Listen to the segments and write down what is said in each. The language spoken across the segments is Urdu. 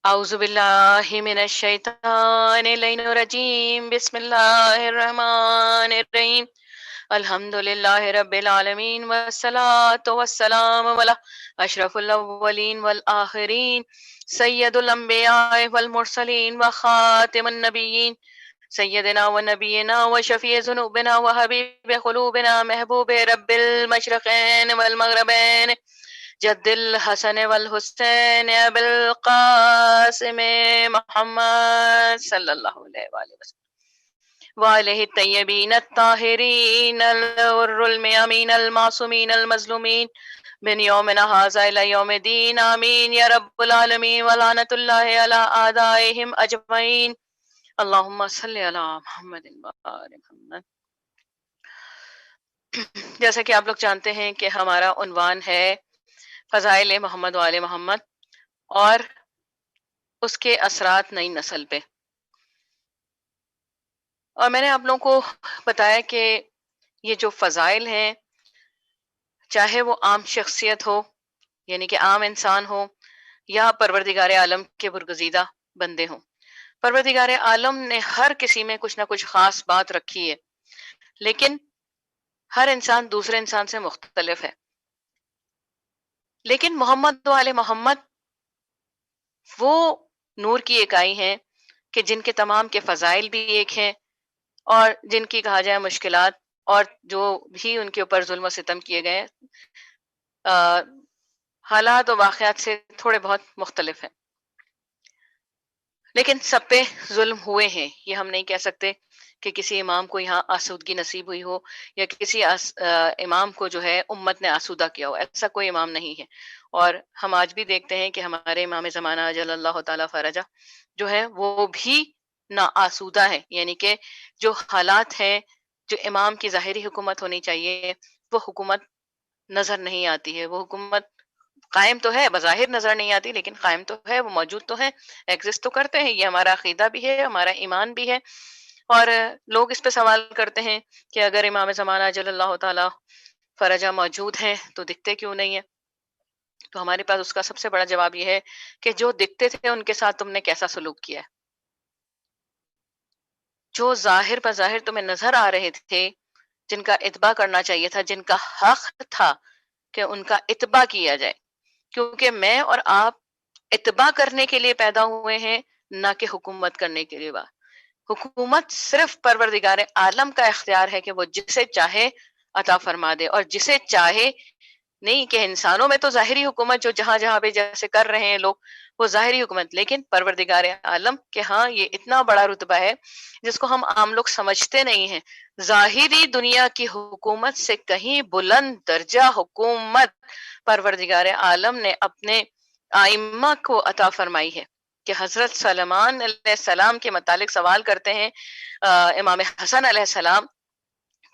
أعوذ بالله من الشيطان الرجيم بسم الله الرحمن الرحيم الحمد لله رب العالمين والصلاة والسلام على أشرف الأولين والآخرين سيد الأنبياء والمرسلين وخاتم النبيين سيدنا ونبينا وشفيع ذنوبنا وحبيب قلوبنا محبوب رب المشرقين والمغربين جد الحسن والحسین ابی القاسم محمد صلی اللہ علیہ وآلہ وسلم وآلہ الطیبین الطاہرین الغر الميامین المعصومین المظلومین من یومنا ھذا الی یوم الدین آمین یا رب العالمین ولعنت اللہ علی اعدائہم اجمعین اللہم صلی علی محمد وآل محمد۔ جیسا کہ آپ لوگ جانتے ہیں کہ ہمارا عنوان ہے فضائل محمد وآل محمد اور اس کے اثرات نئی نسل پہ۔ اور میں نے آپ لوگوں کو بتایا کہ یہ جو فضائل ہیں، چاہے وہ عام شخصیت ہو یعنی کہ عام انسان ہو یا پروردگار عالم کے برگزیدہ بندے ہوں، پروردگار عالم نے ہر کسی میں کچھ نہ کچھ خاص بات رکھی ہے، لیکن ہر انسان دوسرے انسان سے مختلف ہے۔ لیکن محمد وآل محمد وہ نور کی اکائی ہیں کہ جن کے تمام کے فضائل بھی ایک ہیں، اور جن کی کہا جائے مشکلات اور جو بھی ان کے اوپر ظلم و ستم کیے گئے حالات و واقعات سے تھوڑے بہت مختلف ہیں، لیکن سب پہ ظلم ہوئے ہیں۔ یہ ہم نہیں کہہ سکتے کہ کسی امام کو یہاں آسودگی نصیب ہوئی ہو یا کسی امام کو جو ہے امت نے آسودہ کیا ہو، ایسا کوئی امام نہیں ہے۔ اور ہم آج بھی دیکھتے ہیں کہ ہمارے امام زمانہ اجل اللہ تعالی فرجہ جو ہے وہ بھی نا آسودہ ہے، یعنی کہ جو حالات ہیں، جو امام کی ظاہری حکومت ہونی چاہیے وہ حکومت نظر نہیں آتی ہے۔ وہ حکومت قائم تو ہے، بظاہر نظر نہیں آتی لیکن قائم تو ہے، وہ موجود تو ہے، ایگزسٹ تو کرتے ہیں۔ یہ ہمارا عقیدہ بھی ہے، ہمارا ایمان بھی ہے۔ اور لوگ اس پہ سوال کرتے ہیں کہ اگر امام زمانہ اجل اللہ تعالی فرجہ موجود ہیں تو دکھتے کیوں نہیں ہیں؟ تو ہمارے پاس اس کا سب سے بڑا جواب یہ ہے کہ جو دکھتے تھے ان کے ساتھ تم نے کیسا سلوک کیا ہے۔ جو ظاہر بظاہر تمہیں نظر آ رہے تھے، جن کا اتباع کرنا چاہیے تھا، جن کا حق تھا کہ ان کا اتباع کیا جائے، کیونکہ میں اور آپ اتباع کرنے کے لیے پیدا ہوئے ہیں، نہ کہ حکومت کرنے کے لیے۔ حکومت صرف پروردگار عالم کا اختیار ہے کہ وہ جسے چاہے عطا فرما دے، اور جسے چاہے نہیں، کہ انسانوں میں تو ظاہری حکومت جو جہاں جہاں پہ جیسے کر رہے ہیں لوگ وہ ظاہری حکومت، لیکن پروردگار عالم کہ ہاں یہ اتنا بڑا رتبہ ہے جس کو ہم عام لوگ سمجھتے نہیں ہیں۔ ظاہری دنیا کی حکومت سے کہیں بلند درجہ حکومت پروردگار عالم نے اپنے آئمہ کو عطا فرمائی ہے، کہ حضرت سلمان علیہ السلام کے متعلق سوال کرتے ہیں امام حسن علیہ السلام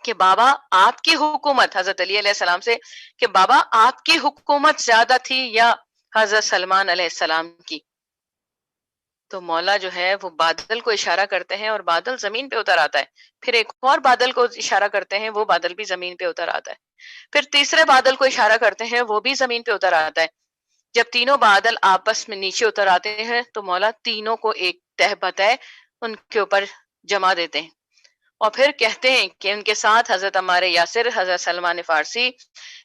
کہ بابا آپ کی حکومت، حضرت علی علیہ السلام سے کہ بابا آپ کی حکومت زیادہ تھی یا حضرت سلمان علیہ السلام کی؟ تو مولا جو ہے وہ بادل کو اشارہ کرتے ہیں اور بادل زمین پہ اتر آتا ہے، پھر ایک اور بادل کو اشارہ کرتے ہیں، وہ بادل بھی زمین پہ اتر آتا ہے، پھر تیسرے بادل کو اشارہ کرتے ہیں، وہ بھی زمین پہ اتر آتا ہے۔ جب تینوں بادل آپس میں نیچے اتر آتے ہیں تو مولا تینوں کو ایک تہ بتہ ان کے اوپر جما دیتے ہیں، اور پھر کہتے ہیں کہ ان کے ساتھ حضرت عمار یاسر، حضرت سلمان فارسی،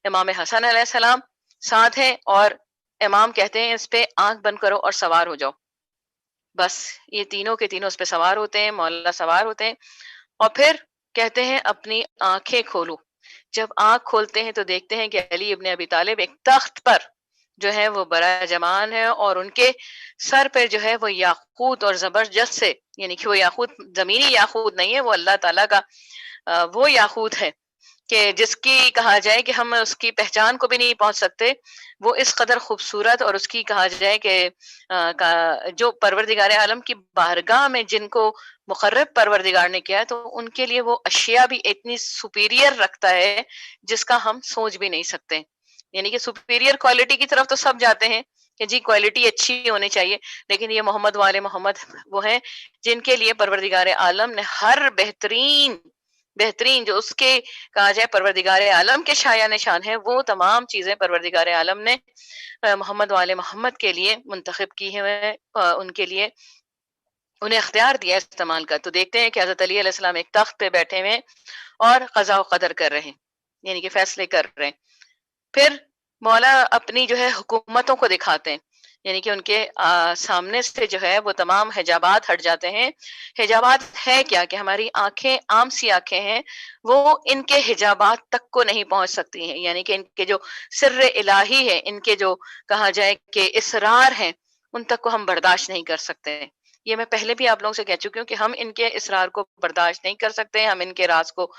امام حسن علیہ السلام ساتھ ہیں، اور امام کہتے ہیں اس پہ آنکھ بند کرو اور سوار ہو جاؤ۔ بس یہ تینوں کے تینوں اس پہ سوار ہوتے ہیں، مولا سوار ہوتے ہیں، اور پھر کہتے ہیں اپنی آنکھیں کھولو۔ جب آنکھ کھولتے ہیں تو دیکھتے ہیں کہ علی ابن ابی طالب ایک تخت پر جو ہے وہ براجمان ہے، اور ان کے سر پہ جو ہے وہ یاقوت اور زبرجد سے، یعنی کہ وہ یاقوت زمینی یاقوت نہیں ہے، وہ اللہ تعالیٰ کا وہ یاقوت ہے کہ جس کی کہا جائے کہ ہم اس کی پہچان کو بھی نہیں پہنچ سکتے، وہ اس قدر خوبصورت، اور اس کی کہا جائے کہ جو پروردگار عالم کی بارگاہ میں جن کو مقرب پروردگار نے کیا ہے تو ان کے لیے وہ اشیاء بھی اتنی سپیریئر رکھتا ہے جس کا ہم سوچ بھی نہیں سکتے۔ یعنی کہ سپیریئر کوالٹی کی طرف تو سب جاتے ہیں کہ جی کوالٹی اچھی ہونی چاہیے، لیکن یہ محمد والے محمد وہ ہیں جن کے لیے پروردگار عالم نے ہر بہترین بہترین جو اس کے کہا جائے پروردگار عالم کے شایہ نشان ہے، وہ تمام چیزیں پروردگار عالم نے محمد وآل محمد کے لیے منتخب کی ہیں، ان کے لیے انہیں اختیار دیا استعمال کا. تو دیکھتے ہیں کہ حضرت علی علیہ السلام ایک تخت پہ بیٹھے ہوئے اور قضاء و قدر کر رہے ہیں، یعنی کہ فیصلے کر رہے ہیں. پھر مولا اپنی جو ہے حکومتوں کو دکھاتے ہیں، یعنی کہ ان کے سامنے سے جو ہے وہ تمام حجابات ہٹ جاتے ہیں. حجابات ہے کیا کہ ہماری آنکھیں عام سی آنکھیں ہیں، وہ ان کے حجابات تک کو نہیں پہنچ سکتی ہیں، یعنی کہ ان کے جو سر الہی ہے، ان کے جو کہا جائے کہ اسرار ہیں، ان تک کو ہم برداشت نہیں کر سکتے ہیں. یہ میں پہلے بھی آپ لوگوں سے کہہ چکی ہوں کہ ہم ان کے اسرار کو برداشت نہیں کر سکتے، ہم ان کے راز کو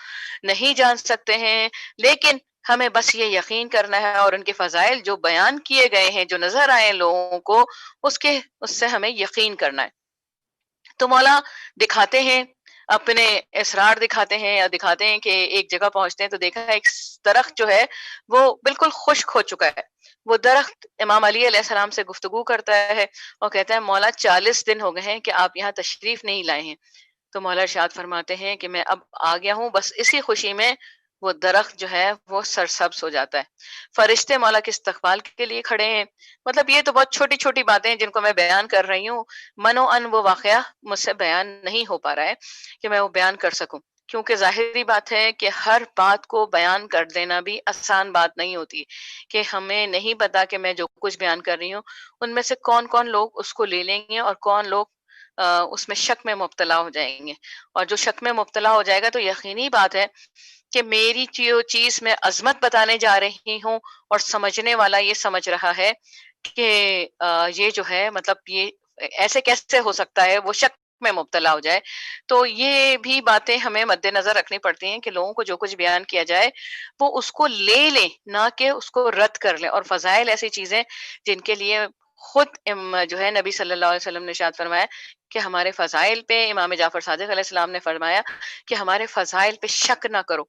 نہیں جان سکتے ہیں، لیکن ہمیں بس یہ یقین کرنا ہے اور ان کے فضائل جو بیان کیے گئے ہیں، جو نظر آئے لوگوں کو، اس سے ہمیں یقین کرنا ہے. تو مولا دکھاتے ہیں اپنے اسرار، دکھاتے ہیں اور دکھاتے ہیں کہ ایک جگہ پہنچتے ہیں تو دیکھا ایک درخت جو ہے وہ بالکل خشک ہو چکا ہے. وہ درخت امام علی علیہ السلام سے گفتگو کرتا ہے اور کہتا ہے مولا 40 دن ہو گئے ہیں کہ آپ یہاں تشریف نہیں لائے ہیں. تو مولا ارشاد فرماتے ہیں کہ میں اب آ گیا ہوں. بس اسی خوشی میں وہ درخت جو ہے وہ سرسبز ہو جاتا ہے. فرشتے مولا کے استقبال کے لیے کھڑے ہیں. مطلب یہ تو بہت چھوٹی چھوٹی باتیں ہیں جن کو میں بیان کر رہی ہوں، منو ان وہ واقعہ مجھ سے بیان نہیں ہو پا رہا ہے کہ میں وہ بیان کر سکوں، کیونکہ ظاہری بات ہے کہ ہر بات کو بیان کر دینا بھی آسان بات نہیں ہوتی، کہ ہمیں نہیں پتا کہ میں جو کچھ بیان کر رہی ہوں ان میں سے کون کون لوگ اس کو لے لیں گے اور کون لوگ اس میں شک میں مبتلا ہو جائیں گے. اور جو شک میں مبتلا ہو جائے گا تو یقینی بات ہے کہ میری چیز میں عظمت بتانے جا رہی ہوں اور سمجھنے والا یہ سمجھ رہا ہے کہ یہ جو ہے مطلب یہ ایسے کیسے ہو سکتا ہے، وہ شک میں مبتلا ہو جائے. تو یہ بھی باتیں ہمیں مد نظر رکھنی پڑتی ہیں کہ لوگوں کو جو کچھ بیان کیا جائے وہ اس کو لے لیں، نہ کہ اس کو رد کر لیں. اور فضائل ایسی چیزیں جن کے لیے خود جو ہے نبی صلی اللہ علیہ وسلم نے ارشاد فرمایا کہ ہمارے فضائل پہ، امام جعفر صادق علیہ السلام نے فرمایا کہ ہمارے فضائل پہ شک نہ کرو،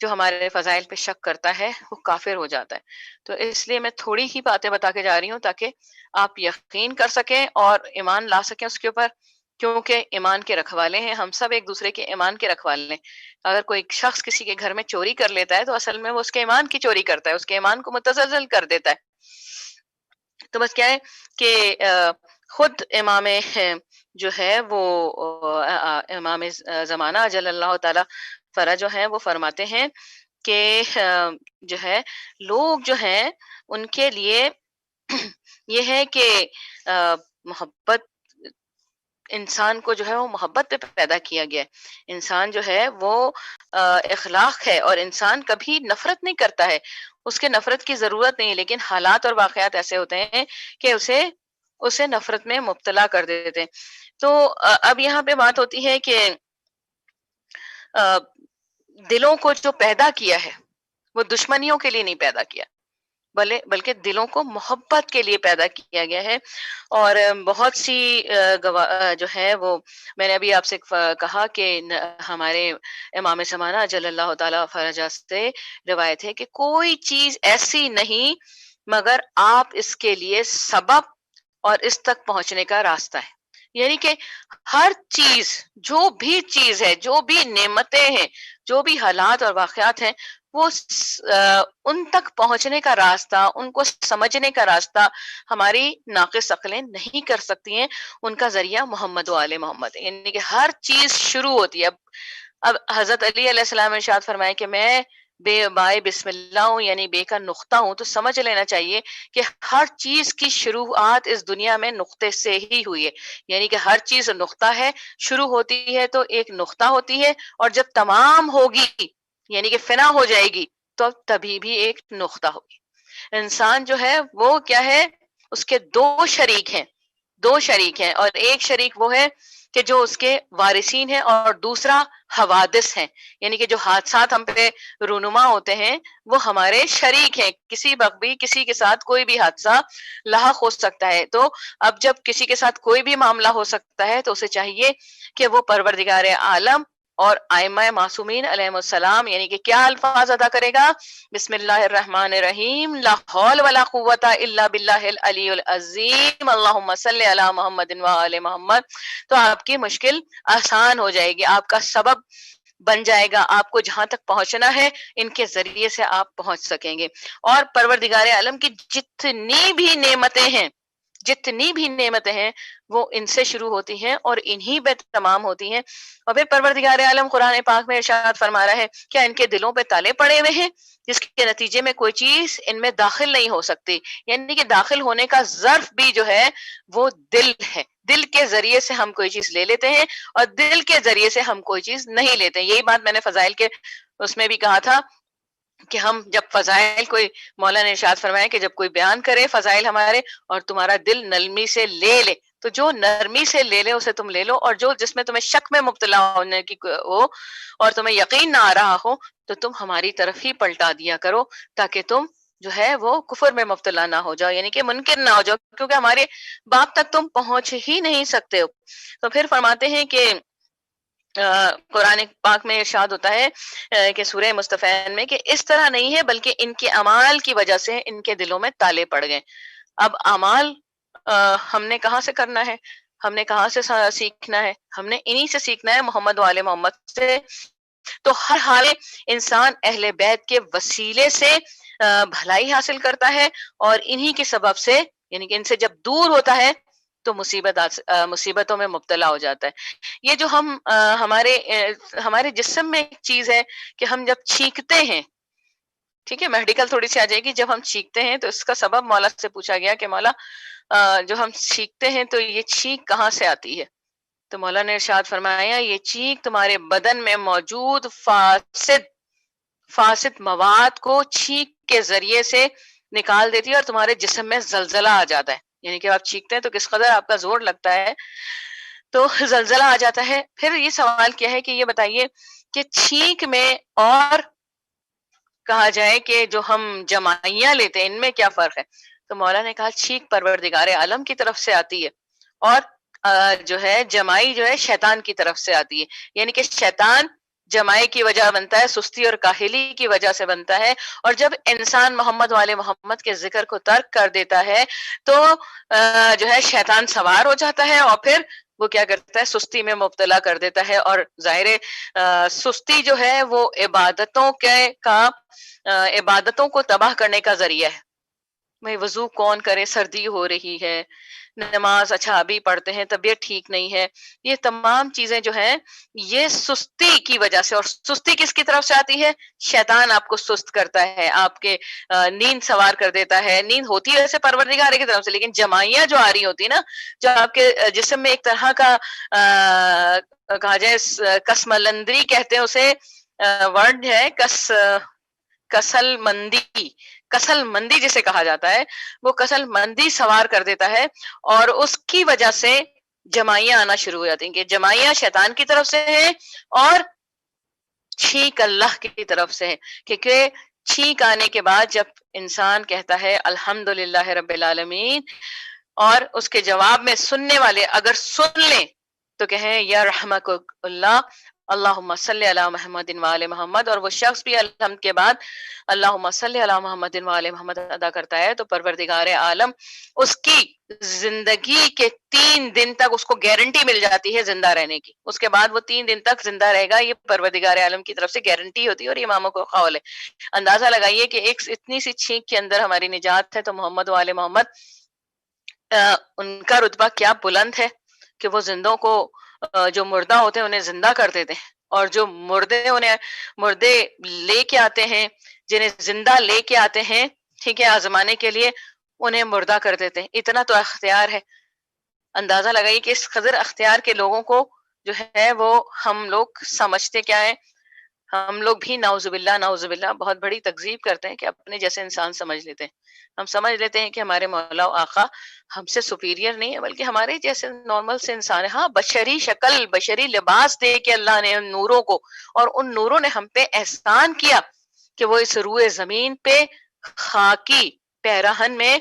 جو ہمارے فضائل پہ شک کرتا ہے وہ کافر ہو جاتا ہے. تو اس لیے میں تھوڑی ہی باتیں بتا کے جا رہی ہوں تاکہ آپ یقین کر سکیں اور ایمان لا سکیں اس کے اوپر، کیونکہ ایمان کے رکھوالے ہیں ہم سب، ایک دوسرے کے ایمان کے رکھوالے ہیں. اگر کوئی شخص کسی کے گھر میں چوری کر لیتا ہے تو اصل میں وہ اس کے ایمان کی چوری کرتا ہے، اس کے ایمان کو متزلزل کر دیتا ہے. تو بس کیا ہے کہ خود امام جو ہے وہ امام زمانہ اجل اللہ تعالی فرا جو ہے وہ فرماتے ہیں کہ جو ہے لوگ جو ہیں ان کے لیے یہ ہے کہ محبت، انسان کو جو ہے وہ محبت پہ پیدا کیا گیا ہے. انسان جو ہے وہ اخلاق ہے اور انسان کبھی نفرت نہیں کرتا ہے، اس کے نفرت کی ضرورت نہیں، لیکن حالات اور واقعات ایسے ہوتے ہیں کہ اسے نفرت میں مبتلا کر دیتے ہیں. تو اب یہاں پہ بات ہوتی ہے کہ دلوں کو جو پیدا کیا ہے وہ دشمنیوں کے لیے نہیں پیدا کیا، بلکہ دلوں کو محبت کے لیے پیدا کیا گیا ہے. اور بہت سی جو ہے وہ میں نے ابھی آپ سے کہا کہ ہمارے امام زمانہ جل اللہ تعالی فرجہ سے روایت ہے کہ کوئی چیز ایسی نہیں مگر آپ اس کے لیے سبب اور اس تک پہنچنے کا راستہ ہے. یعنی کہ ہر چیز، جو بھی چیز ہے، جو بھی نعمتیں ہیں، جو بھی حالات اور واقعات ہیں، وہ ان تک پہنچنے کا راستہ، ان کو سمجھنے کا راستہ ہماری ناقص عقلیں نہیں کر سکتی ہیں. ان کا ذریعہ محمد و آل محمد ہے. یعنی کہ ہر چیز شروع ہوتی ہے. اب حضرت علی علیہ السلام نے ارشاد فرمایا کہ میں بے بائے بسم اللہ ہوں، یعنی بے کا نقطہ ہوں. تو سمجھ لینا چاہیے کہ ہر چیز کی شروعات اس دنیا میں نقطے سے ہی ہوئی ہے. یعنی کہ ہر چیز نقطہ ہے، شروع ہوتی ہے تو ایک نقطہ ہوتی ہے، اور جب تمام ہوگی یعنی کہ فنا ہو جائے گی تو تبھی بھی ایک نقطہ ہوگی. انسان جو ہے وہ کیا ہے، اس کے دو شریک ہیں اور ایک شریک وہ ہے کہ جو اس کے وارثین ہیں، اور دوسرا حوادث ہیں، یعنی کہ جو حادثات ہم پہ رونما ہوتے ہیں وہ ہمارے شریک ہیں. کسی وقت بھی کسی کے ساتھ کوئی بھی حادثہ لاحق ہو سکتا ہے. تو اب جب کسی کے ساتھ کوئی بھی معاملہ ہو سکتا ہے تو اسے چاہیے کہ وہ پروردگار عالم اور ائمہ معصومین علیہم السلام یعنی کہ کیا الفاظ ادا کرے گا، بسم اللہ الرحمن الرحیم، لا حول ولا قوت الا باللہ العلی العظیم، اللہم صلی علی محمد و آل محمد. تو آپ کی مشکل آسان ہو جائے گی، آپ کا سبب بن جائے گا. آپ کو جہاں تک پہنچنا ہے ان کے ذریعے سے آپ پہنچ سکیں گے. اور پروردگار عالم کی جتنی بھی نعمتیں ہیں وہ ان سے شروع ہوتی ہیں اور انہی پہ تمام ہوتی ہیں. اور پھر پروردگار عالم قرآن پاک میں ارشاد فرما رہا ہے کیا ان کے دلوں پہ تالے پڑے ہوئے ہیں جس کے نتیجے میں کوئی چیز ان میں داخل نہیں ہو سکتی. یعنی کہ داخل ہونے کا ظرف بھی جو ہے وہ دل ہے. دل کے ذریعے سے ہم کوئی چیز لے لیتے ہیں اور دل کے ذریعے سے ہم کوئی چیز نہیں لیتے. یہی بات میں نے فضائل کے اس میں بھی کہا تھا کہ ہم جب فضائل کوئی مولانا نے ارشاد فرمایا کہ جب کوئی بیان کرے فضائل ہمارے اور تمہارا دل نرمی سے لے لے تو جو نرمی سے لے لے اسے تم لے لو, اور جو جس میں تمہیں شک میں مبتلا ہونے کی ہو اور تمہیں یقین نہ آ رہا ہو تو تم ہماری طرف ہی پلٹا دیا کرو تاکہ تم جو ہے وہ کفر میں مبتلا نہ ہو جاؤ, یعنی کہ منکر نہ ہو جاؤ, کیونکہ ہمارے باپ تک تم پہنچ ہی نہیں سکتے ہو. تو پھر فرماتے ہیں کہ قرآن پاک میں ارشاد ہوتا ہے کہ سورہ مستفین میں کہ اس طرح نہیں ہے بلکہ ان کے اعمال کی وجہ سے ان کے دلوں میں تالے پڑ گئے. اب اعمال ہم نے کہاں سے کرنا ہے, ہم نے کہاں سے سیکھنا ہے, ہم نے انہی سے سیکھنا ہے, محمد والے محمد سے. تو ہر حال انسان اہل بیت کے وسیلے سے بھلائی حاصل کرتا ہے اور انہی کے سبب سے یعنی کہ ان سے جب دور ہوتا ہے تو مصیبتوں میں مبتلا ہو جاتا ہے. یہ جو ہم ہمارے جسم میں ایک چیز ہے کہ ہم جب چھینکتے ہیں, ٹھیک ہے میڈیکل تھوڑی سی آ جائے گی, جب ہم چھینکتے ہیں تو اس کا سبب مولا سے پوچھا گیا کہ مولا جو ہم چھینکتے ہیں تو یہ چھینک کہاں سے آتی ہے؟ تو مولا نے ارشاد فرمایا یہ چھینک تمہارے بدن میں موجود فاسد مواد کو چھینک کے ذریعے سے نکال دیتی ہے اور تمہارے جسم میں زلزلہ آ جاتا ہے. یعنی کہ آپ چھینکتے ہیں تو کس قدر آپ کا زور لگتا ہے تو زلزلہ آ جاتا ہے. پھر یہ سوال کیا ہے کہ یہ بتائیے کہ چھینک میں اور کہا جائے کہ جو ہم جمائیاں لیتے ہیں ان میں کیا فرق ہے؟ تو مولا نے کہا چھینک پروردگار عالم کی طرف سے آتی ہے اور جو ہے جمائی جو ہے شیطان کی طرف سے آتی ہے. یعنی کہ شیطان جمائی کی وجہ بنتا ہے, سستی اور کاہلی کی وجہ سے بنتا ہے, اور جب انسان محمد والے محمد کے ذکر کو ترک کر دیتا ہے تو جو ہے شیطان سوار ہو جاتا ہے اور پھر وہ کیا کرتا ہے سستی میں مبتلا کر دیتا ہے. اور ظاہر سستی جو ہے وہ عبادتوں کو تباہ کرنے کا ذریعہ ہے. میں وضو کون کرے, سردی ہو رہی ہے, نماز اچھا ابھی پڑھتے ہیں, طبیعت ٹھیک نہیں ہے, یہ تمام چیزیں جو ہیں یہ سستی کی وجہ سے. اور سستی کس کی طرف سے آتی ہے؟ شیطان آپ کو سست کرتا ہے, آپ کے نیند سوار کر دیتا ہے. نیند ہوتی ہے ویسے پروردگار کی طرف سے, لیکن جمائیاں جو آ رہی ہوتی نا, جو آپ کے جسم میں ایک طرح کا کہا جائے کسملندری کہتے ہیں اسے, ورڈ ہے کسل مندی جسے کہا جاتا ہے, وہ کسل مندی سوار کر دیتا ہے اور اس کی وجہ سے جمائیاں آنا شروع ہو جاتی ہیں. کہ جمائیاں شیطان کی طرف سے ہیں اور چھینک اللہ کی طرف سے ہے. کیونکہ چھینک آنے کے بعد جب انسان کہتا ہے الحمدللہ رب العالمین اور اس کے جواب میں سننے والے اگر سن لیں تو کہیں یا رحمک اللہ اللہم صلی علی محمد وآل محمد, اور وہ شخص بھی الحمد کے بعد اللہم صلی علی محمد وآل محمد ادا کرتا ہے تو پروردگار عالم اس کی زندگی کے 3 دن تک اس کو گارنٹی مل جاتی ہے زندہ رہنے کی. اس کے بعد وہ 3 دن تک زندہ رہے گا, یہ پروردگار عالم کی طرف سے گارنٹی ہوتی ہے اور اماموں کو قول ہے. اندازہ لگائیے کہ ایک اتنی سی چھینک کے اندر ہماری نجات ہے, تو محمد وآل محمد ان کا رتبہ کیا بلند ہے کہ وہ زندوں کو جو مردہ ہوتے ہیں انہیں زندہ کر دیتے ہیں, اور جو مردے لے کے آتے ہیں, جنہیں زندہ لے کے آتے ہیں ٹھیک ہے آزمانے کے لیے, انہیں مردہ کر دیتے ہیں. اتنا تو اختیار ہے. اندازہ لگائیے کہ اس قدر اختیار کے لوگوں کو جو ہے وہ ہم لوگ سمجھتے کیا ہے, ہم لوگ بھی نعوذ باللہ بہت بڑی تکذیب کرتے ہیں کہ اپنے جیسے انسان سمجھ لیتے ہیں. ہم سمجھ لیتے ہیں کہ ہمارے مولا و آقا ہم سے سپیریئر نہیں ہے بلکہ ہمارے جیسے نارمل سے انسان ہے. ہاں بشری شکل بشری لباس دے کے اللہ نے ان نوروں کو, اور ان نوروں نے ہم پہ احسان کیا کہ وہ اس روئے زمین پہ خاکی پیراہن میں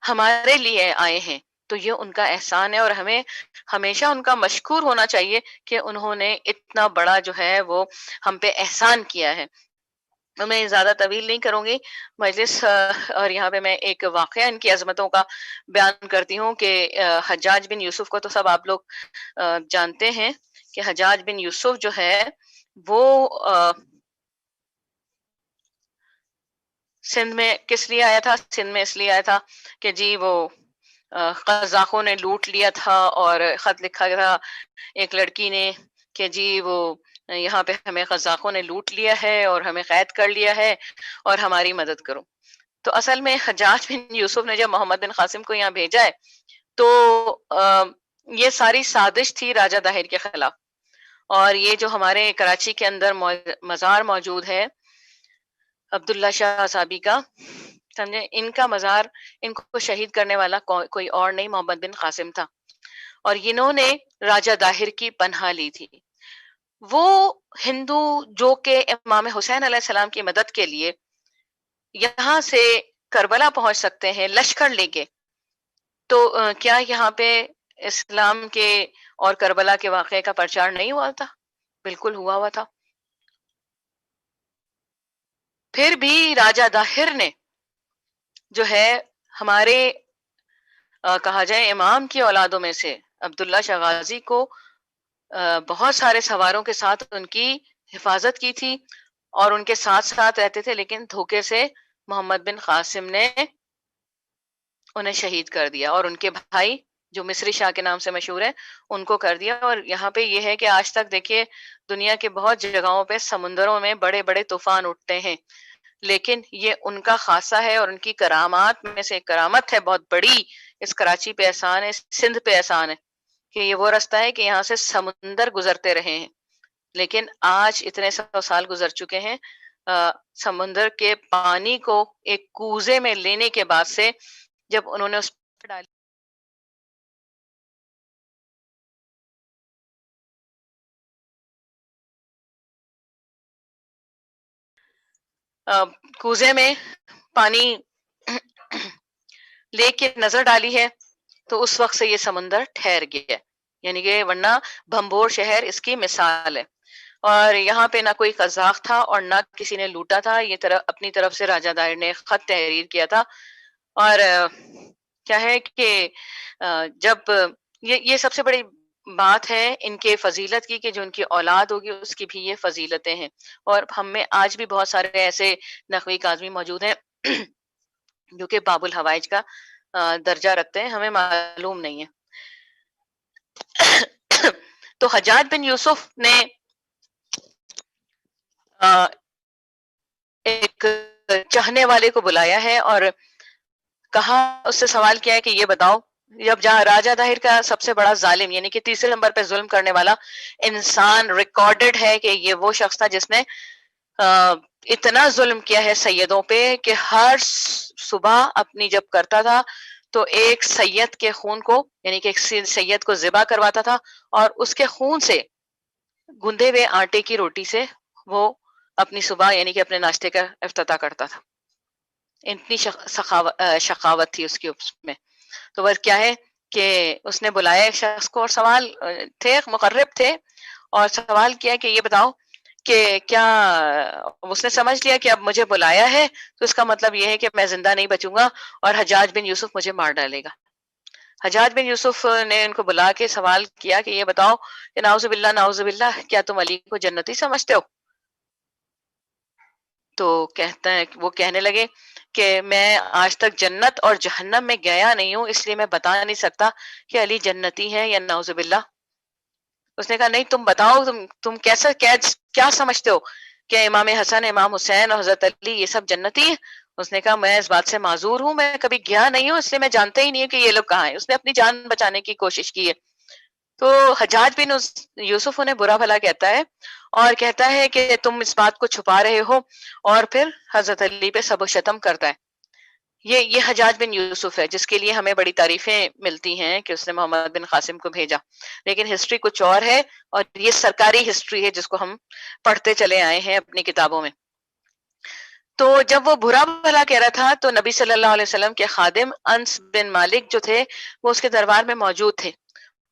ہمارے لیے آئے ہیں. تو یہ ان کا احسان ہے اور ہمیں ہمیشہ ان کا مشکور ہونا چاہیے کہ انہوں نے اتنا بڑا جو ہے وہ ہم پہ احسان کیا ہے. میں زیادہ طویل نہیں کروں گی مجلس, اور یہاں پہ میں ایک واقعہ ان کی عظمتوں کا بیان کرتی ہوں کہ حجاج بن یوسف کو تو سب آپ لوگ جانتے ہیں کہ حجاج بن یوسف جو ہے وہ سندھ میں کس لیے آیا تھا؟ سندھ میں اس لیے آیا تھا کہ جی وہ قزاقوں نے لوٹ لیا تھا، اور خط لکھا گیا تھا ایک لڑکی نے کہ جی وہ یہاں پہ ہمیں قزاقوں نے لوٹ لیا ہے اور ہمیں قید کر لیا ہے اور ہماری مدد کرو. تو اصل میں حجاج بن یوسف نے جب محمد بن قاسم کو یہاں بھیجا ہے تو یہ ساری سازش تھی راجہ داہر کے خلاف. اور یہ جو ہمارے کراچی کے اندر مزار موجود ہے عبداللہ شاہ صابی کا، سمجھے، ان کا مزار، ان کو شہید کرنے والا کوئی اور نہیں، محمد بن قاسم تھا. اور انہوں نے راجہ داہر کی پناہ لی تھی. وہ ہندو جو کہ امام حسین علیہ السلام کی مدد کے لیے یہاں سے کربلا پہنچ سکتے ہیں لشکر لے کے، تو کیا یہاں پہ اسلام کے اور کربلا کے واقعے کا پرچار نہیں ہوا تھا؟ بالکل ہوا تھا. پھر بھی راجہ داہر نے جو ہے ہمارے کہا جائے امام کی اولادوں میں سے عبداللہ شاہ غازی کو بہت سارے سواروں کے ساتھ ان کی حفاظت کی تھی اور ان کے ساتھ ساتھ رہتے تھے، لیکن دھوکے سے محمد بن قاسم نے انہیں شہید کر دیا اور ان کے بھائی جو مصری شاہ کے نام سے مشہور ہے ان کو کر دیا. اور یہاں پہ یہ ہے کہ آج تک دیکھیے دنیا کے بہت جگہوں پہ سمندروں میں بڑے بڑے طوفان اٹھتے ہیں، لیکن یہ ان کا خاصہ ہے اور ان کی کرامات میں سے ایک کرامت ہے بہت بڑی. اس کراچی پہ احسان ہے، سندھ پہ احسان ہے کہ یہ وہ رستہ ہے کہ یہاں سے سمندر گزرتے رہے ہیں، لیکن آج اتنے سو سال گزر چکے ہیں، سمندر کے پانی کو ایک کوزے میں لینے کے بعد سے جب انہوں نے اس پر ڈالی کوزے میں پانی لے کے نظر ڈالی ہے تو اس وقت سے یہ سمندر ٹھہر گیا، یعنی کہ ورنہ بھمبور شہر اس کی مثال ہے. اور یہاں پہ نہ کوئی قزاق تھا اور نہ کسی نے لوٹا تھا، یہ اپنی طرف سے راجہ داہر نے خط تحریر کیا تھا. اور کیا ہے کہ جب یہ سب سے بڑی بات ہے ان کے فضیلت کی کہ جو ان کی اولاد ہوگی اس کی بھی یہ فضیلتیں ہیں. اور ہم میں آج بھی بہت سارے ایسے نقوی کاظمی موجود ہیں جو کہ باب الحوائج کا درجہ رکھتے ہیں، ہمیں معلوم نہیں ہے. تو حجاج بن یوسف نے ایک چاہنے والے کو بلایا ہے اور کہا، اس سے سوال کیا ہے کہ یہ بتاؤ، جب جہاں راجہ داہر کا سب سے بڑا ظالم یعنی کہ تیسرے نمبر پہ ظلم کرنے والا انسان ریکارڈڈ ہے کہ یہ وہ شخص تھا جس نے اتنا ظلم کیا ہے سیدوں پہ کہ ہر صبح اپنی جب کرتا تھا تو ایک سید کے خون کو، یعنی کہ ایک سید کو ذبح کرواتا تھا اور اس کے خون سے گندے ہوئے آٹے کی روٹی سے وہ اپنی صبح یعنی کہ اپنے ناشتے کا افتتاح کرتا تھا. اتنی شقاوت تھی اس کی میں. تو وہ کیا ہے کہ اس نے بلایا ایک شخص کو اور سوال تھے، مقرب تھے، اور سوال کیا کہ یہ بتاؤ کہ کیا، اس نے سمجھ لیا کہ اب مجھے بلایا ہے تو اس کا مطلب یہ ہے کہ میں زندہ نہیں بچوں گا اور حجاج بن یوسف مجھے مار ڈالے گا. حجاج بن یوسف نے ان کو بلا کے سوال کیا کہ یہ بتاؤ کہ نعوذ باللہ نعوذ باللہ، کیا تم علی کو جنتی سمجھتے ہو؟ تو کہتا ہے، وہ کہنے لگے کہ میں آج تک جنت اور جہنم میں گیا نہیں ہوں، اس لیے میں بتا نہیں سکتا کہ علی جنتی ہے یا نعوذ باللہ. اس نے کہا نہیں، تم بتاؤ، تم کیسا کیا سمجھتے ہو کہ امام حسن، امام حسین اور حضرت علی یہ سب جنتی ہے؟ اس نے کہا میں اس بات سے معذور ہوں، میں کبھی گیا نہیں ہوں، اس لیے میں جانتا ہی نہیں ہوں کہ یہ لوگ کہاں ہیں. اس نے اپنی جان بچانے کی کوشش کی ہے. تو حجاج بن یوسف انہیں برا بھلا کہتا ہے اور کہتا ہے کہ تم اس بات کو چھپا رہے ہو، اور پھر حضرت علی پہ سب و شتم کرتا ہے. یہ حجاج بن یوسف ہے جس کے لیے ہمیں بڑی تعریفیں ملتی ہیں کہ اس نے محمد بن قاسم کو بھیجا، لیکن ہسٹری کچھ اور ہے، اور یہ سرکاری ہسٹری ہے جس کو ہم پڑھتے چلے آئے ہیں اپنی کتابوں میں. تو جب وہ برا بھلا کہہ رہا تھا تو نبی صلی اللہ علیہ وسلم کے خادم انس بن مالک جو تھے وہ اس کے دربار میں موجود تھے،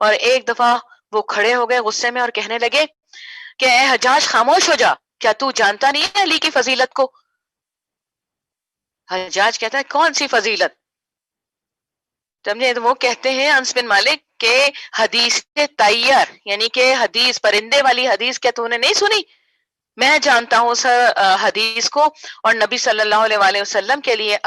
اور ایک دفعہ وہ کھڑے ہو گئے غصے میں اور کہنے لگے کہ اے حجاج خاموش ہو جا، کیا تو جانتا نہیں ہے علی کی فضیلت کو؟ حجاج کہتا ہے کون سی فضیلت؟ سمجھے؟ تو وہ کہتے ہیں انس بن مالک کہ حدیث طیار، یعنی کہ حدیث پرندے والی حدیث کیا تو نے نہیں سنی میں جانتا ہوں اس حدیث کو، اور نبی صلی اللہ علیہ وآلہ وسلم کے لیے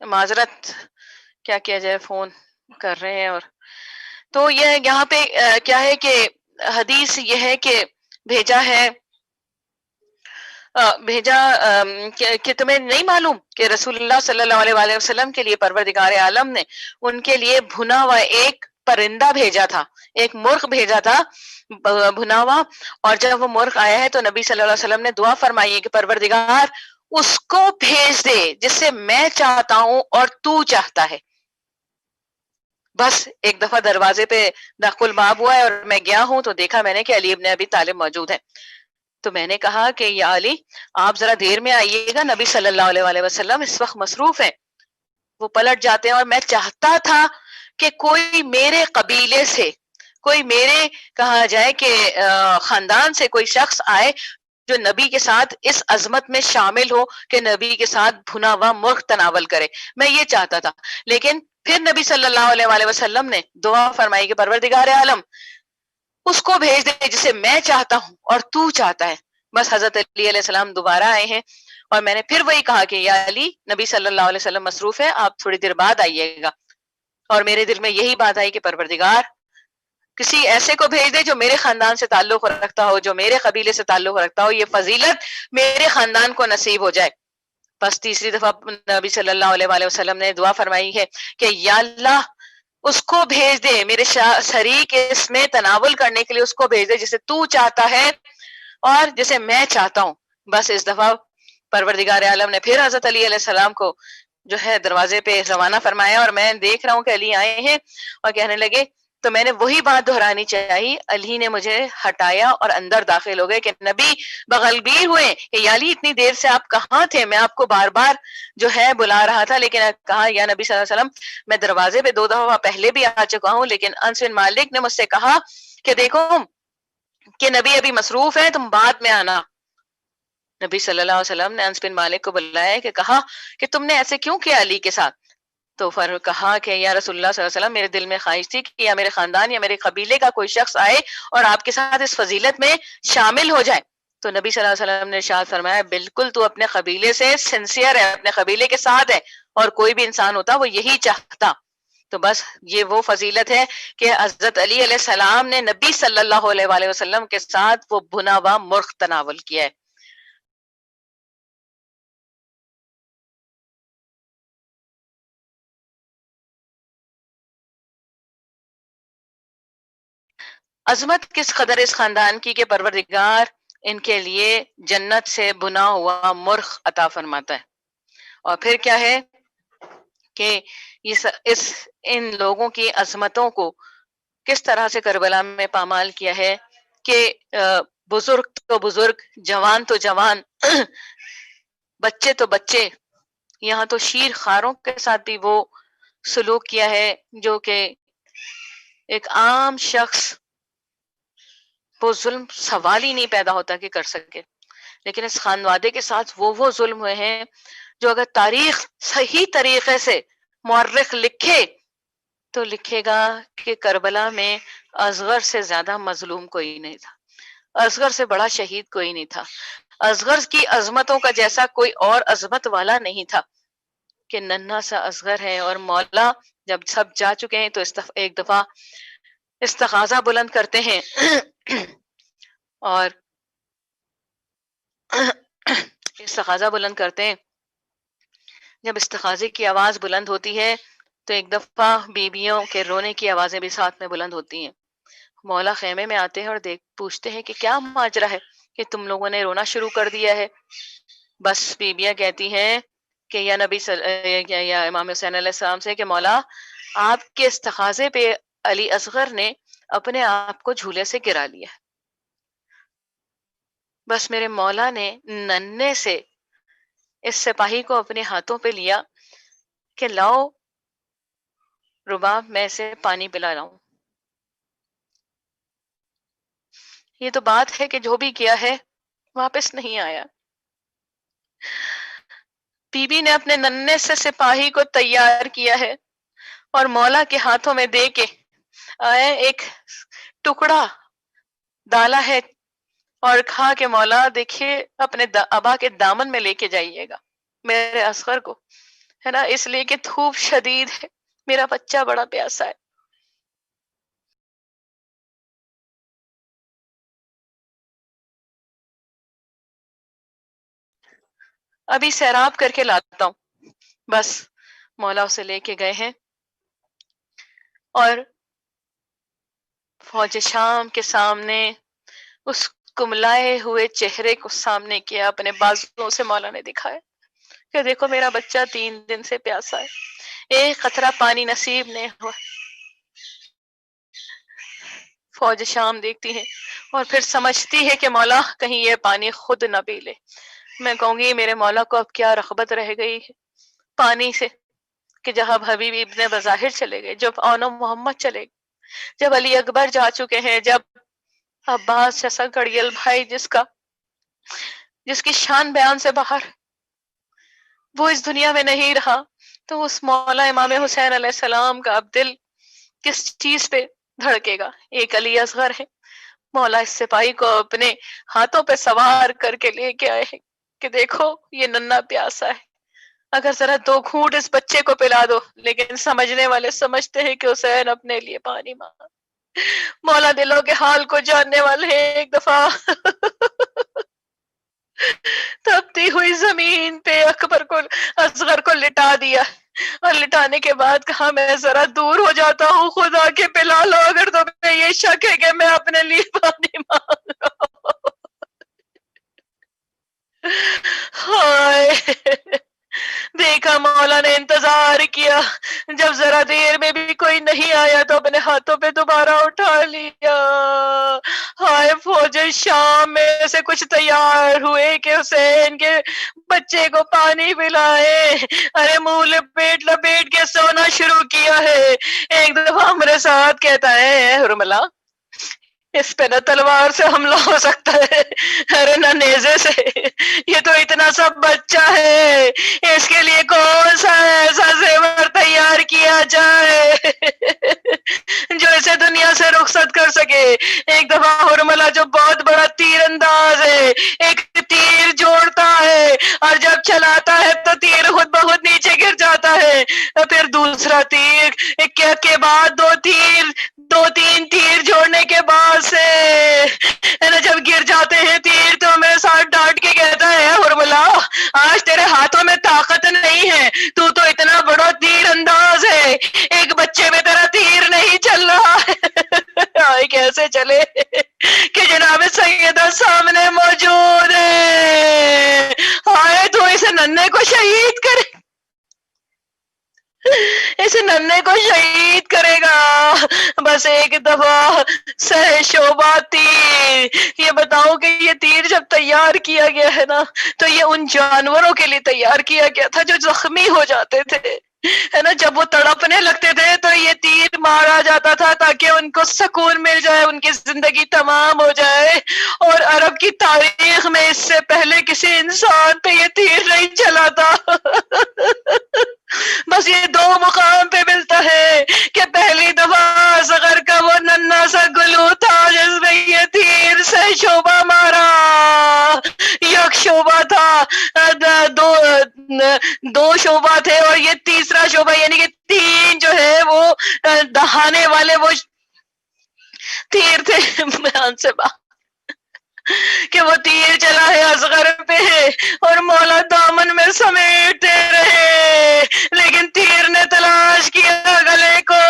معذرت، کیا کیا جائے، فون کر رہے ہیں۔ اور تو یہ یہاں پہ کیا ہے کہ حدیث یہ ہے کہ بھیجا ہے، بھیجا کہ تمہیں نہیں معلوم کہ رسول اللہ صلی اللہ علیہ وآلہ وسلم کے لیے پروردگار عالم نے ان کے لیے بھنا ہوا ایک پرندہ بھیجا تھا، ایک مرغ بھیجا تھا بھنا ہوا، اور جب وہ مرغ آیا ہے تو نبی صلی اللہ علیہ وسلم نے دعا فرمائی ہے کہ پروردگار اس کو بھیج دے جس سے میں چاہتا ہوں اور تو چاہتا ہے۔ بس ایک دفعہ دروازے پہ دخل باب ہوا ہے اور میں گیا ہوں تو دیکھا میں نے کہ علی ابن ابی طالب موجود ہے۔ تو میں نے کہا کہ یا علی، آپ ذرا دیر میں آئیے گا، نبی صلی اللہ علیہ وآلہ وسلم اس وقت مصروف ہیں۔ وہ پلٹ جاتے ہیں، اور میں چاہتا تھا کہ کوئی میرے قبیلے سے، کوئی میرے کہا جائے کہ خاندان سے کوئی شخص آئے جو نبی کے ساتھ اس عظمت میں شامل ہو کہ نبی کے ساتھ بھنا ہوا مرغ تناول کرے، میں یہ چاہتا تھا۔ لیکن پھر نبی صلی اللہ علیہ وآلہ وسلم نے دعا فرمائی کہ پروردگار عالم اس کو بھیج دے جسے میں چاہتا ہوں اور تو چاہتا ہے۔ بس حضرت علی علیہ السلام دوبارہ آئے ہیں، اور میں نے پھر وہی کہا کہ یا علی، نبی صلی اللہ علیہ وسلم مصروف ہے، آپ تھوڑی دیر بعد آئیے گا۔ اور میرے دل میں یہی بات آئی کہ پروردگار کسی ایسے کو بھیج دے جو میرے خاندان سے تعلق رکھتا ہو، جو میرے قبیلے سے تعلق رکھتا ہو، یہ فضیلت میرے خاندان کو نصیب ہو جائے۔ بس تیسری دفعہ نبی صلی اللہ علیہ وآلہ وسلم نے دعا فرمائی ہے کہ یا اللہ اس کو بھیج دے، میرے شریک اس میں تناول کرنے کے لیے اس کو بھیج دے جسے تو چاہتا ہے اور جسے میں چاہتا ہوں۔ بس اس دفعہ پروردگار عالم نے پھر حضرت علی علیہ السلام کو جو ہے دروازے پہ روانہ فرمایا، اور میں دیکھ رہا ہوں کہ علی آئے ہیں اور کہنے لگے، تو میں نے وہی بات دہرانی چاہی، علی نے مجھے ہٹایا اور اندر داخل ہو گئے کہ نبی بغلبیر ہوئے کہ یا علی اتنی دیر سے آپ کہاں تھے، میں آپ کو بار بار جو ہے بلا رہا تھا، لیکن کہا یا نبی صلی اللہ علیہ وسلم میں دروازے پہ 2 دفعہ پہلے بھی آ چکا ہوں، لیکن انس بن مالک نے مجھ سے کہا کہ دیکھو کہ نبی ابھی مصروف ہے، تم بعد میں آنا۔ نبی صلی اللہ علیہ وسلم نے انس بن مالک کو بلایا کہ کہا کہ تم نے ایسے کیوں کیا علی کے ساتھ؟ تو کہا کہ یا رسول اللہ صلی اللہ علیہ وسلم، میرے دل میں خواہش تھی کہ یا میرے خاندان یا میرے قبیلے کا کوئی شخص آئے اور آپ کے ساتھ اس فضیلت میں شامل ہو جائے۔ تو نبی صلی اللہ علیہ وسلم نے ارشاد فرمایا، بالکل تو اپنے قبیلے سے سنسیئر ہے، اپنے قبیلے کے ساتھ ہے، اور کوئی بھی انسان ہوتا وہ یہی چاہتا۔ تو بس یہ وہ فضیلت ہے کہ حضرت علی علیہ السلام نے نبی صلی اللہ علیہ وآلہ وسلم کے ساتھ وہ بھنا ہوا مرغ تناول کیا ہے۔ عظمت کس قدر اس خاندان کی کہ پروردگار ان کے لیے جنت سے بنا ہوا مرغ عطا فرماتا ہے۔ اور پھر کیا ہے کہ ان لوگوں کی عظمتوں کو کس طرح سے کربلا میں پامال کیا ہے کہ بزرگ تو بزرگ، جوان تو جوان، بچے تو بچے، یہاں تو شیر خاروں کے ساتھ بھی وہ سلوک کیا ہے جو کہ ایک عام شخص وہ ظلم سوال ہی نہیں پیدا ہوتا کہ کر سکے۔ لیکن اس خانوادے کے ساتھ وہ ظلم ہوئے ہیں جو اگر تاریخ صحیح طریقے سے مورخ لکھے تو لکھے گا کہ کربلا میں اصغر سے زیادہ مظلوم کوئی نہیں تھا، اصغر سے بڑا شہید کوئی نہیں تھا، اصغر کی عظمتوں کا جیسا کوئی اور عظمت والا نہیں تھا کہ ننھا سا اصغر ہے۔ اور مولا جب سب جا چکے ہیں تو ایک دفعہ استغاثہ بلند کرتے ہیں اور استغاثہ بلند کرتے ہیں۔ جب استغاثے کی آواز بلند ہوتی ہے تو ایک دفعہ بیویوں کے رونے کی آوازیں بھی ساتھ میں بلند ہوتی ہیں۔ مولا خیمے میں آتے ہیں اور پوچھتے ہیں کہ کیا ماجرا ہے کہ تم لوگوں نے رونا شروع کر دیا ہے؟ بس بیویاں کہتی ہیں کہ یا نبی یا امام حسین علیہ السلام سے کہ مولا آپ کے استغاثے پہ علی اصغر نے اپنے آپ کو جھولے سے گرا لیا۔ بس میرے مولا نے ننھے سے اس سپاہی کو اپنے ہاتھوں پہ لیا کہ لاؤ رباب میں سے پانی پلا رہا ہوں۔ یہ تو بات ہے کہ جو بھی کیا ہے واپس نہیں آیا. بی بی نے اپنے ننھے سے سپاہی کو تیار کیا ہے اور مولا کے ہاتھوں میں دے کے ایک ٹکڑا ڈالا ہے اور کہا کہ مولا دیکھیے اپنے ابا کے دامن میں لے کے جائیے گا میرے اصغر کو، ہے نا، اس لیے کہ دھوپ شدید ہے، میرا بچہ بڑا پیاسا ہے. ابھی سیراب کر کے لاتا ہوں. بس مولا اسے لے کے گئے ہیں اور فوج شام کے سامنے اس کملائے ہوئے چہرے کو سامنے کیا، اپنے بازوؤں سے مولا نے دکھایا کہ دیکھو میرا بچہ 3 دن سے پیاسا ہے، ایک قطرہ پانی نصیب نہیں ہوا. فوج شام دیکھتی ہے اور پھر سمجھتی ہے کہ مولا کہیں یہ پانی خود نہ پی لے. میں کہوں گی میرے مولا کو اب کیا رغبت رہ گئی ہے پانی سے، کہ جب حبیب ابن بظاہر چلے گئے، جب آنو محمد چلے گئے، جب علی اکبر جا چکے ہیں، جب عباس جیسا گڑیل بھائی جس کی شان بیان سے باہر وہ اس دنیا میں نہیں رہا، تو اس مولا امام حسین علیہ السلام کا اب دل کس چیز پہ دھڑکے گا؟ ایک علی اصغر ہے، مولا اس سپاہی کو اپنے ہاتھوں پہ سوار کر کے لے کے آئے ہیں کہ دیکھو یہ ننھا پیاسا ہے، اگر ذرا 2 گھونٹ اس بچے کو پلا دو. لیکن سمجھنے والے سمجھتے ہیں کہ حسین اپنے لیے پانی مانگا. مولا دلوں کے حال کو جاننے والے ہیں. ایک دفعہ تپتی ہوئی زمین پہ اصغر کو لٹا دیا اور لٹانے کے بعد کہا میں ذرا دور ہو جاتا ہوں، خدا کے پلا لو اگر تمہیں یہ شک ہے کہ میں اپنے لیے پانی مانگ رہا ہوں. ہائے دیکھا مولا نے انتظار کیا، جب ذرا دیر میں بھی کوئی نہیں آیا تو اپنے ہاتھوں پہ دوبارہ اٹھا لیا. ہائے فوج شام میں سے کچھ تیار ہوئے کہ حسین کے بچے کو پانی پلائے. ارے منہ لپیٹ لپیٹ کے سونا شروع کیا ہے. ایک دفعہ ہمارے ساتھ کہتا ہے حرملہ اس پہ نہ تلوار سے حملہ ہو سکتا ہے، ارے نہ نیزے سے، یہ تو اتنا سا بچہ ہے، اس کے لیے کون سا ایسا زیور تیار کیا جائے جو اسے دنیا سے رخصت کر سکے. ایک دفعہ حرملہ جو بہت بڑا تیر انداز ہے، ایک تیر جوڑتا ہے اور جب چلاتا ہے تو تیر خود بخود نیچے گر جاتا ہے، پھر دوسرا تیر ایک کے بعد 2 3 تیر جوڑنے کے بعد سے جب گر جاتے ہیں تیر تو میرے ساتھ ڈانٹ کے کہتا ہے حرملہ آج تیرے ہاتھوں میں طاقت نہیں ہے، تو اتنا بڑا تیر انداز ہے، ایک بچے میں تیرا تیر نہیں چل رہا ہے. کیسے چلے کہ جناب سیدہ سامنے موجود ہے. ہائے تو اسے ننھے کو شہید کرے، اس ننھے کو شہید کرے گا. بس ایک دفعہ سہ شعبہ تیر، یہ بتاؤ کہ یہ تیر جب تیار کیا گیا ہے نا تو یہ ان جانوروں کے لیے تیار کیا گیا تھا جو زخمی ہو جاتے تھے، ہے نا، جب وہ تڑپنے لگتے تھے تو یہ تیر مارا جاتا تھا تاکہ ان کو سکون مل جائے، ان کی زندگی تمام ہو جائے. اور عرب کی تاریخ میں اس سے پہلے کسی انسان پہ یہ تیر نہیں چلا تھا. بس یہ 2 مقام پہ ملتا ہے کہ پہلی دفعہ اصغر کا وہ ننھا سا گلو تھا جس میں یہ تیر سے شعبہ مارا. یک شعبہ تھا، دو شعبہ تھے اور یہ تیسرا شعبہ، یعنی کہ 3 جو ہے وہ دہانے والے وہ تیر تھے. بیان سے بات کہ وہ تیر چلا ہے اصغر پہ اور مولا دامن میں سمیٹتے رہے، لیکن تیر نے تلاش کیا گلے کو.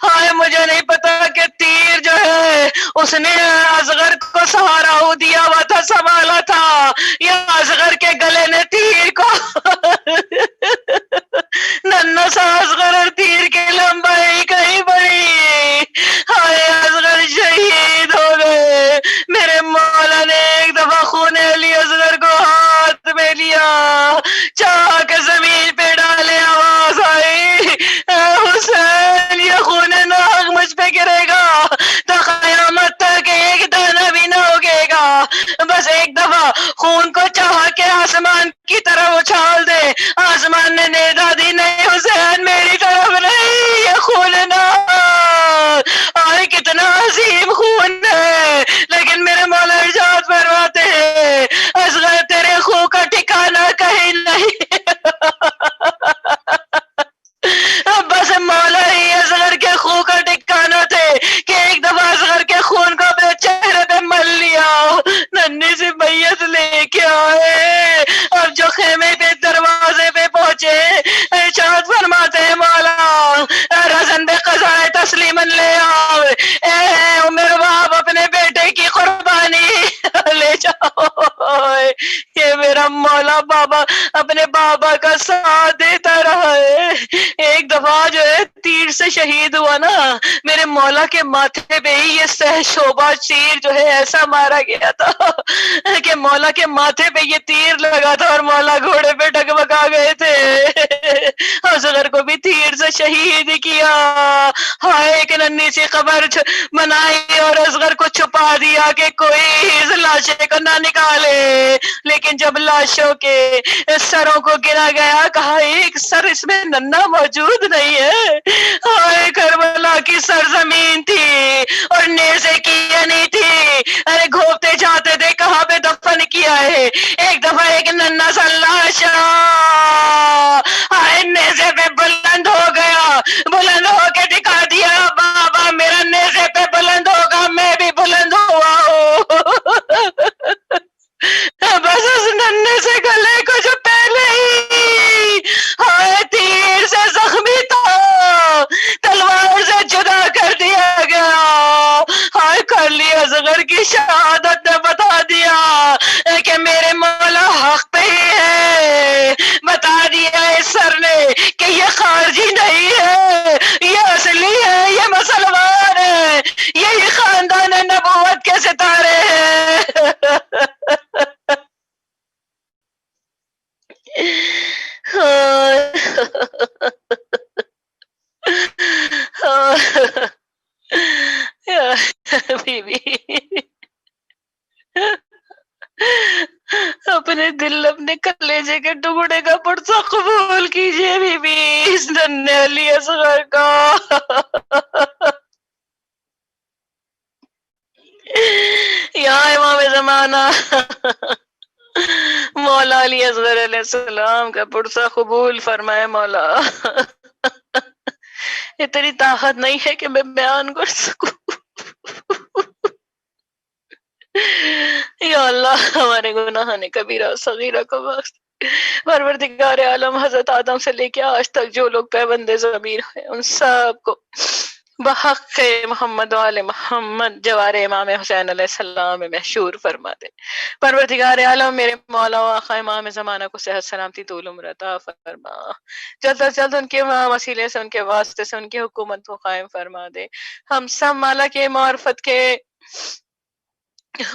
ہائے مجھے نہیں پتا کہ تیر جو ہے اس نے اصغر کو سہارا دیا ہوا تھا، سنبھالا تھا، یا اصغر کے گلے نے تیر کو ننھا سا اصغر اور تیر کی لمبائی کہیں بڑی. ہائے اصغر شہید ہو گئے. میرے مولا نے ایک دفعہ خون علی اصغر کو ہاتھ میں لیا، چاہ کے زمین پہ ڈالے، آواز آئی حسین یہ خون ناک مجھ پہ گرے گا تو قیامت تک ایک دانہ تسلیمن لے آؤ، اے میرے باپ اپنے بیٹے کی قربانی لے جاؤ، یہ میرا مولا بابا اپنے بابا کا ساتھ دیتا رہا ہے۔ ایک دفعہ جو ہے تیر سے شہید ہوا نا، میرے مولا کے ماتھے پہ ہی یہ سہ شعبہ تیر جو ہے ایسا مارا گیا تھا کہ مولا کے ماتھے پہ یہ تیر لگا تھا اور مولا گھوڑے پہ ڈگمگا گئے تھے۔ اصغر کو بھی تیر سے شہید کیا، ہائے ایک ننھی سی قبر بنائی اور اصغر کو چھپا دیا کہ کوئی اس لاشے کو نہ نکالے، لیکن جب لاشوں کے سروں کو گنا گیا کہا ایک سر اس میں ننھا موجود نہیں ہے۔ ہائے کربلا کی سرزمین تھی اور نیزے کی نہیں تھی، ارے گھوپتے جاتے تھے کہاں پہ دفن کیا ہے۔ ایک دفعہ ایک ننھا سا لاشا ہائے نیزے پہ بلند ہو گیا، بلند ہو کے دکھا دیا بابا میرا نیزے پہ بلند ہوگا، میں بھی بلند ہوا ہوں۔ بس اس ننھے سے گلے کو جو پہلے ہی ہائے تیر سے زخمی تھا تلوار سے جدا کر دیا گیا، ہائے کر لی اصغر کی شہادت نے بتا دیا کہ میرے مولا حق پہ ہی ہے، بتا دیا اس سر نے کہ یہ خارجی نہیں ہے، یہ اصلی ہے، یہ مسلمان ہے، یہی خاندان نبوت کے ستارے ہیں۔ بی بی اپنے دل اپنے کلیجے کے ٹکڑے کا پرسہ قبول کیجئے بی بی اس ننھے علی اصغر کا۔ یا امام زمانہ مولا علی اصغر علیہ السلام کا پرسہ قبول فرمائے مولا۔ اتنی طاقت نہیں ہے کہ میں بیان کر سکوں۔ یا اللہ ہمارے گناہان کبیرہ صغیرہ کو بخش۔ پروردگار عالم حضرت آدم سے لے کے آج تک جو لوگ پیوند ضمیر ہیں ان سب کو بحق محمد وآل محمد جوار امام حسین علیہ السلام میں محشور فرما دے۔ پروردگار عالم میرے مولا و آقا امام زمانہ کو صحت سلامتی طول عمر عطا فرما، جلد از جلد ان کے وسیلے سے ان کے واسطے سے ان کی حکومت کو قائم فرما دے۔ ہم سب مالا کے معرفت کے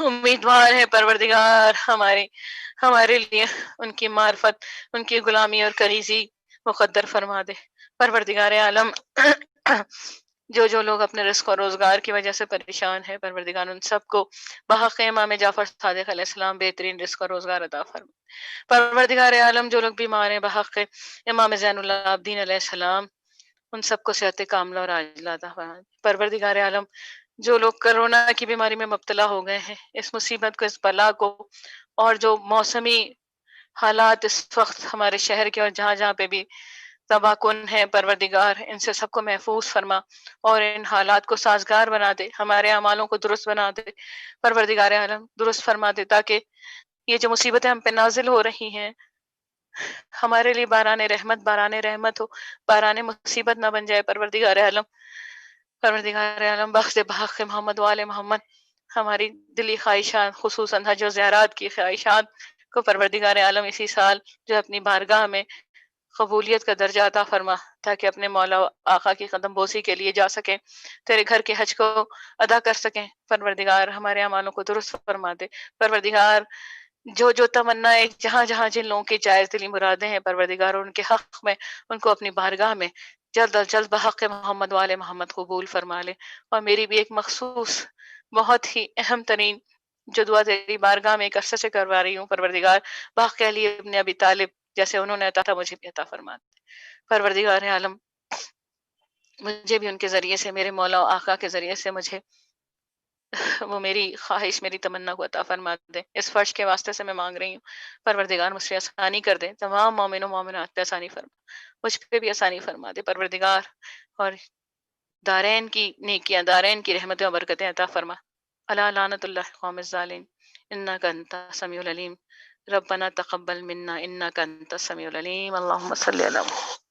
امیدوار ہے پروردگار، ہمارے لیے ان کی معرفت، ان کی غلامی اور کنیزی مقدر فرما دے۔ پروردگار عالم جو لوگ اپنے رزق اور روزگار کی وجہ سے پریشان ہیں پروردگار ان سب کو بحق امام جعفر صادق علیہ السلام بہترین رزق اور روزگار عطا فرما۔ پروردگار عالم جو لوگ بیمار ہیں بحق امام زین العابدین علیہ السلام ان سب کو صحت کاملہ اور عاجلہ عطا فرما۔ پروردگار عالم جو لوگ کرونا کی بیماری میں مبتلا ہو گئے ہیں، اس مصیبت کو، اس بلا کو، اور جو موسمی حالات اس وقت ہمارے شہر کے اور جہاں جہاں پہ بھی تباہ کن ہے پروردگار ان سے سب کو محفوظ فرما اور ان حالات کو سازگار بنا دے، ہمارے اعمالوں کو درست بنا دے پروردگار عالم، درست فرما دے تاکہ یہ جو مصیبتیں ہم پہ نازل ہو رہی ہیں ہمارے لیے باران رحمت ہو، باران مصیبت نہ بن جائے پروردگار عالم۔ پروردگار عالم بخش بحق محمد وآل محمد ہماری دلی خواہشات خصوصاً حج و زیارات کی خواہشات کو پروردگار عالم اسی سال جو اپنی بارگاہ میں قبولیت کا درجہ عطا فرما تاکہ اپنے مولا آقا کی قدم بوسی کے لیے جا سکیں، تیرے گھر کے حج کو ادا کر سکیں۔ پروردگار ہمارے اعمالوں کو درست فرما دے۔ پروردگار جو تمنا ہے جہاں جہاں جن لوگوں کی جائز دلی مرادیں ہیں پروردگار ان کے حق میں ان کو اپنی بارگاہ میں جلد از جلد بحق محمد والے محمد قبول فرما لے۔ اور میری بھی ایک مخصوص بہت ہی اہم ترین جو دعا تیری بارگاہ میں ایک عرصے سے کروا رہی ہوں پروردگار بحق علی ابن ابی طالب جیسے انہوں نے عطا تھا مجھے بھی عطا فرما دے۔ پروردگار عالم مجھے بھی ان کے ذریعے سے میرے مولا و آقا کے ذریعے سے مجھے وہ میری خواہش میری تمنا کو عطا فرما دے۔ اس فرش کے واسطے سے میں مانگ رہی ہوں پروردگار مجھ سے آسانی کر دے، تمام مومن و مومنات پہ آسانی فرما، مجھ پہ بھی آسانی فرما دے پروردگار، اور دارین کی نیکیاں دارین کی رحمتیں و برکتیں عطا فرما۔ الا لعنت اللہ قوم الظالمین انک انت السمیع العلیم ربنا تقبل منا انک انت السمیع العلیم اللہم صلی علی محمد۔